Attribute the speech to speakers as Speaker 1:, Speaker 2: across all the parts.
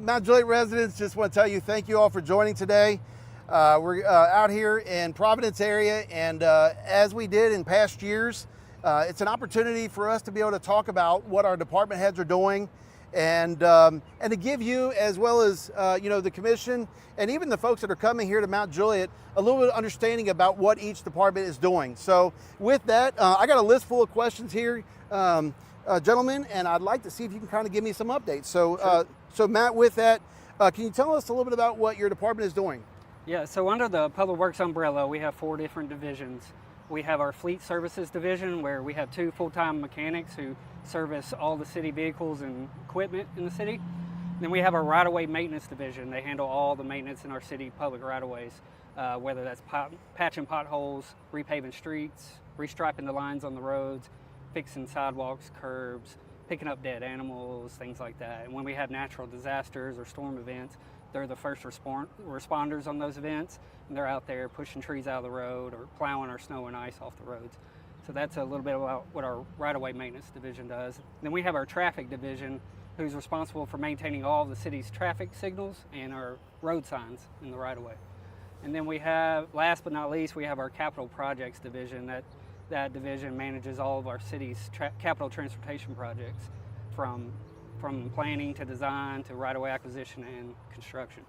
Speaker 1: Mount Juliet residents, just want to tell you thank you all for joining today. We're out here in Providence area, and as we did in past years, it's an opportunity for us to be able to talk about what our department heads are doing, and to give you, as well as the commission and even the folks that are coming here to Mount Juliet, a little bit of understanding about what each department is doing. So with that, I got a list full of questions here, gentlemen, and I'd like to see if you can kind of give me some updates. So.
Speaker 2: Sure.
Speaker 1: So Matt, with that, can you tell us a little bit about what your department is doing?
Speaker 2: Yeah, so under the Public Works umbrella, we have 4 different divisions. We have our Fleet Services division, where we have 2 full-time mechanics who service all the city vehicles and equipment in the city. Then we have our right-of-way maintenance division. They handle all the maintenance in our city public right-of-ways, whether that's patching potholes, repaving streets, restriping the lines on the roads, fixing sidewalks, curbs, picking up dead animals, things like that. And when we have natural disasters or storm events, they're the first responders on those events, and they're out there pushing trees out of the road or plowing our snow and ice off the roads. So that's a little bit about what our right-of-way maintenance division does. Then we have our traffic division, who's responsible for maintaining all of the city's traffic signals and our road signs in the right-of-way. And then we have, last but not least, we have our capital projects division. That division manages all of our city's capital transportation projects, from planning to design to right-of-way acquisition and construction.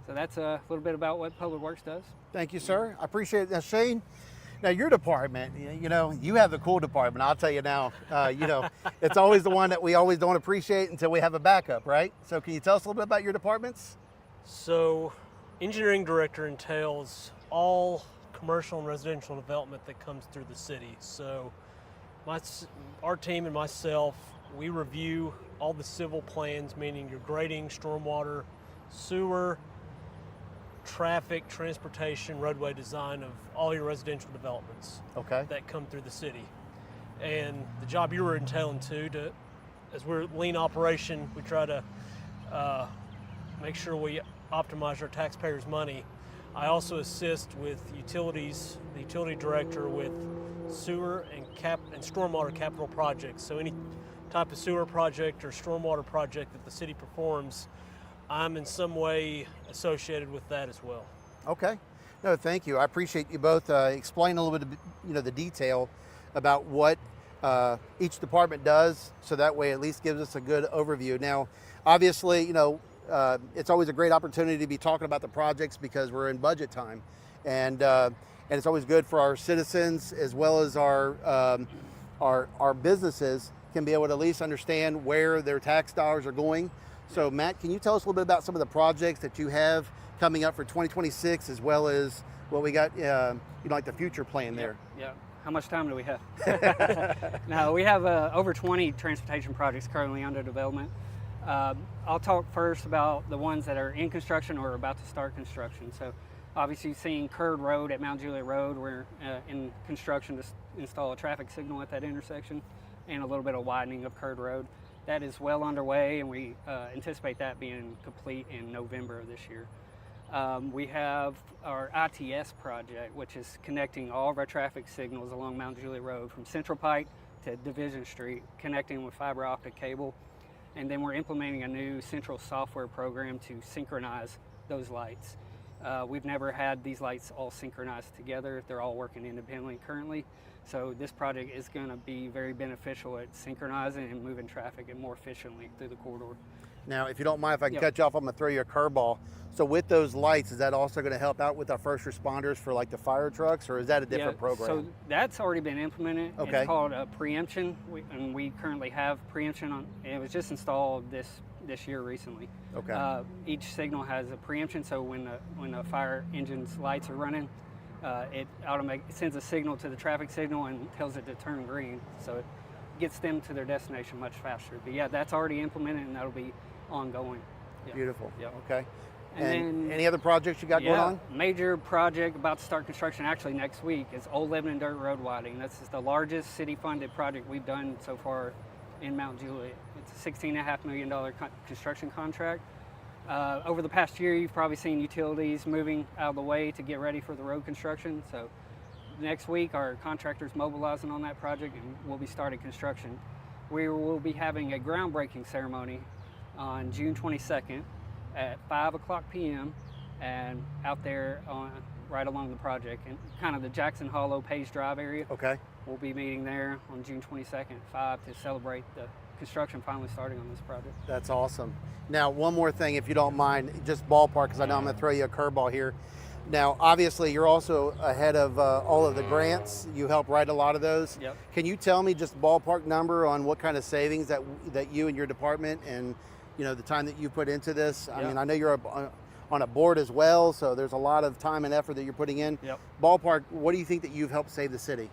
Speaker 2: So that's a little bit about what Public Works does.
Speaker 1: Thank you, sir. I appreciate it. Now, Shane, now your department, you have the cool department. I'll tell you now, it's always the one that we always don't appreciate until we have a backup, right? So can you tell us a little bit about your departments?
Speaker 3: So, engineering director entails all commercial and residential development that comes through the city. So our team and myself, we review all the civil plans, meaning your grading, stormwater, sewer, traffic, transportation, roadway design of all your residential developments that come through the city. And the job you were entailing too, as we're a lean operation, we try to make sure we optimize our taxpayers' money. I also assist with utilities, the utility director, with sewer and stormwater capital projects. So any type of sewer project or stormwater project that the city performs, I'm in some way associated with that as well.
Speaker 1: Okay. No, thank you. I appreciate you both explaining a little bit of the detail about what each department does, so that way at least gives us a good overview. Now, obviously, it's always a great opportunity to be talking about the projects because we're in budget time, and it's always good for our citizens as well as our businesses can be able to at least understand where their tax dollars are going. So Matt, can you tell us a little bit about some of the projects that you have coming up for 2026, as well as what we got, like the future plan there?
Speaker 2: Yeah. How much time do we have? No, we have over 20 transportation projects currently under development. I'll talk first about the ones that are in construction or about to start construction. So obviously you've seen Curd Road at Mount Juliet Road. We're in construction to install a traffic signal at that intersection and a little bit of widening of Curd Road. That is well underway, and we anticipate that being complete in November of this year. We have our ITS project, which is connecting all of our traffic signals along Mount Juliet Road from Central Pike to Division Street, connecting with fiber optic cable. And then we're implementing a new central software program to synchronize those lights. We've never had these lights all synchronized together. They're all working independently currently. So this project is going to be very beneficial at synchronizing and moving traffic more efficiently through the corridor.
Speaker 1: Now, if you don't mind, if I can cut you off, I'm going to throw you a curveball. So with those lights, is that also going to help out with our first responders for like the fire trucks, or is that a different program?
Speaker 2: So that's already been implemented.
Speaker 1: Okay.
Speaker 2: It's called preemption, and we currently have preemption on. It was just installed this year recently.
Speaker 1: Okay.
Speaker 2: Each signal has a preemption, so when the fire engine's lights are running, it sends a signal to the traffic signal and tells it to turn green, so it gets them to their destination much faster. But yeah, that's already implemented, and that'll be ongoing. Yeah.
Speaker 1: Beautiful.
Speaker 2: Yep.
Speaker 1: Okay.
Speaker 2: And then,
Speaker 1: any other projects you got going on?
Speaker 2: Major project about to start construction actually next week is Old Lebanon Dirt Road widening. This is the largest city-funded project we've done so far in Mount Juliet. It's a $16.5 million construction contract. Over the past year, you've probably seen utilities moving out of the way to get ready for the road construction. So next week, our contractor's mobilizing on that project, and we'll be starting construction. We will be having a groundbreaking ceremony on June 22nd at 5 o'clock p.m. and out there right along the project and kind of the Jackson Hollow Page Drive area.
Speaker 1: Okay.
Speaker 2: We'll be meeting there on June 22nd at 5 to celebrate the construction finally starting on this project.
Speaker 1: That's awesome. Now, one more thing, if you don't mind, just ballpark, because I know I'm going to throw you a curveball here. Now, obviously, you're also ahead of all of the grants. You help write a lot of those.
Speaker 2: Yep.
Speaker 1: Can you tell me just ballpark number on what kind of savings that you and your department and the time that you put into this? I mean, I know you're on a board as well, so there's a lot of time and effort that you're putting in.
Speaker 2: Yep.
Speaker 1: Ballpark, what do you think that you've helped save the city?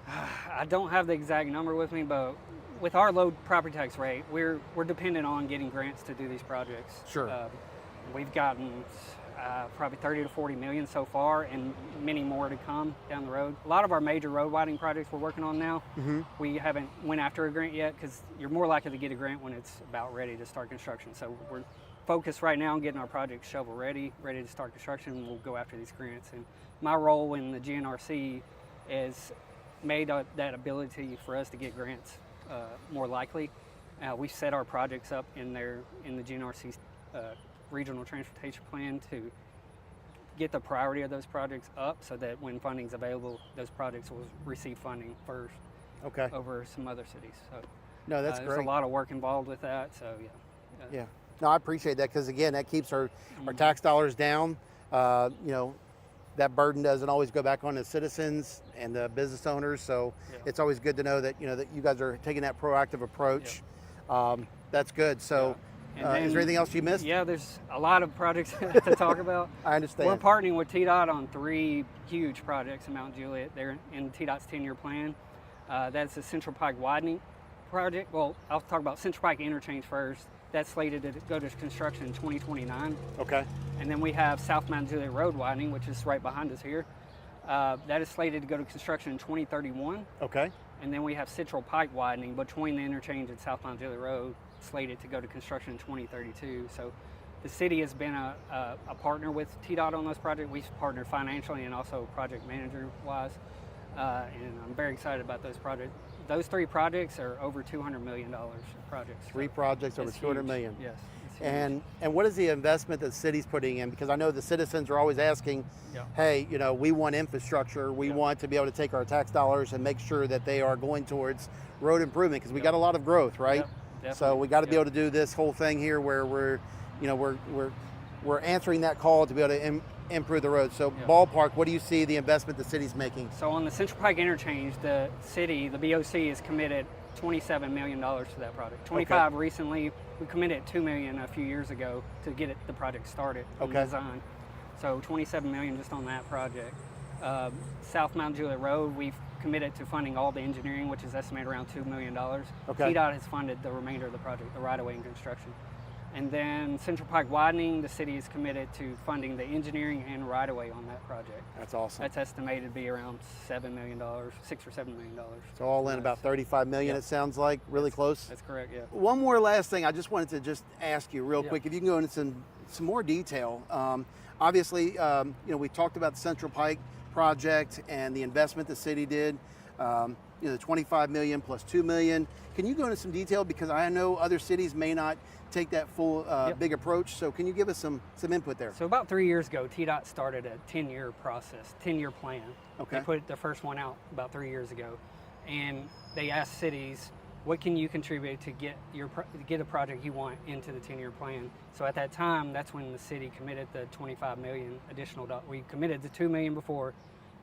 Speaker 2: I don't have the exact number with me, but with our low property tax rate, we're dependent on getting grants to do these projects.
Speaker 1: Sure.
Speaker 2: We've gotten probably 30 to 40 million so far, and many more to come down the road. A lot of our major road widening projects we're working on now, we haven't went after a grant yet because you're more likely to get a grant when it's about ready to start construction. So we're focused right now on getting our project shovel ready to start construction, and we'll go after these grants. And my role in the GNRC is made that ability for us to get grants more likely. We set our projects up in the GNRC regional transportation plan to get the priority of those projects up so that when funding's available, those projects will receive funding first.
Speaker 1: Okay.
Speaker 2: Over some other cities. So
Speaker 1: no, that's great.
Speaker 2: There's a lot of work involved with that. So
Speaker 1: yeah. No, I appreciate that because again, that keeps our tax dollars down. That burden doesn't always go back on the citizens and the business owners. So it's always good to know that that you guys are taking that proactive approach. That's good. So is there anything else you missed?
Speaker 2: Yeah, there's a lot of projects to talk about.
Speaker 1: I understand.
Speaker 2: We're partnering with TDOT on 3 huge projects in Mount Juliet. They're in TDOT's 10-year plan. That's the Central Pike widening project. Well, I'll talk about Central Pike interchange first. That's slated to go to construction in 2029.
Speaker 1: Okay.
Speaker 2: And then we have South Mount Juliet Road widening, which is right behind us here. That is slated to go to construction in 2031.
Speaker 1: Okay.
Speaker 2: And then we have Central Pike widening between the interchange and South Mount Juliet Road, slated to go to construction in 2032. So the city has been a partner with TDOT on those projects. We've partnered financially and also project manager-wise. And I'm very excited about those projects. Those 3 projects are over $200 million projects.
Speaker 1: 3 projects over $200 million.
Speaker 2: Yes.
Speaker 1: And what is the investment that the city's putting in? Because I know the citizens are always asking, hey, we want infrastructure. We want to be able to take our tax dollars and make sure that they are going towards road improvement because we got a lot of growth, right? So we got to be able to do this whole thing here where we're answering that call to be able to improve the road. So ballpark, what do you see the investment the city's making?
Speaker 2: So on the Central Pike interchange, the city, the BOC, has committed $27 million to that project. 25 recently. We committed $2 million a few years ago to get the project started and design. So $27 million just on that project. South Mount Juliet Road, we've committed to funding all the engineering, which is estimated around $2 million. TDOT has funded the remainder of the project, the right-of-way and construction. And then Central Pike widening, the city is committed to funding the engineering and right-of-way on that project.
Speaker 1: That's awesome.
Speaker 2: That's estimated to be around $7 million, $6 or $7 million.
Speaker 1: So all in about $35 million, it sounds like, really close?
Speaker 2: That's correct, yeah.
Speaker 1: One more last thing, I just wanted to just ask you real quick, if you can go into some more detail. Obviously, we talked about the Central Pike project and the investment the city did. The 25 million plus 2 million. Can you go into some detail because I know other cities may not take that full big approach. So can you give us some input there?
Speaker 2: So about 3 years ago, TDOT started a 10-year process, 10-year plan.
Speaker 1: Okay.
Speaker 2: They put the first one out about 3 years ago, and they asked cities, what can you contribute to get a project you want into the 10-year plan? So at that time, that's when the city committed the 25 million additional. We committed the 2 million before,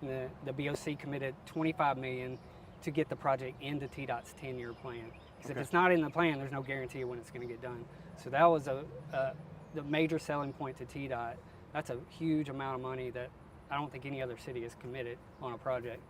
Speaker 2: and the BOC committed 25 million to get the project into TDOT's 10-year plan. Because if it's not in the plan, there's no guarantee of when it's going to get done. So that was the major selling point to TDOT. That's a huge amount of money that I don't think any other city has committed on a project.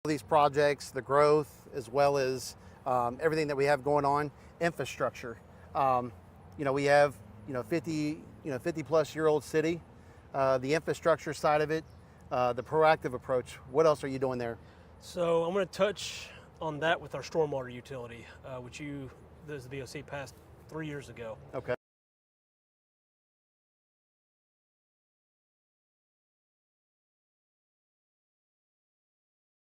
Speaker 1: These projects, the growth, as well as everything that we have going on, infrastructure. We have 50 plus year old city. The infrastructure side of it, the proactive approach. What else are you doing there?
Speaker 3: So I'm going to touch on that with our stormwater utility, which the VOC passed 3 years ago.
Speaker 1: Okay.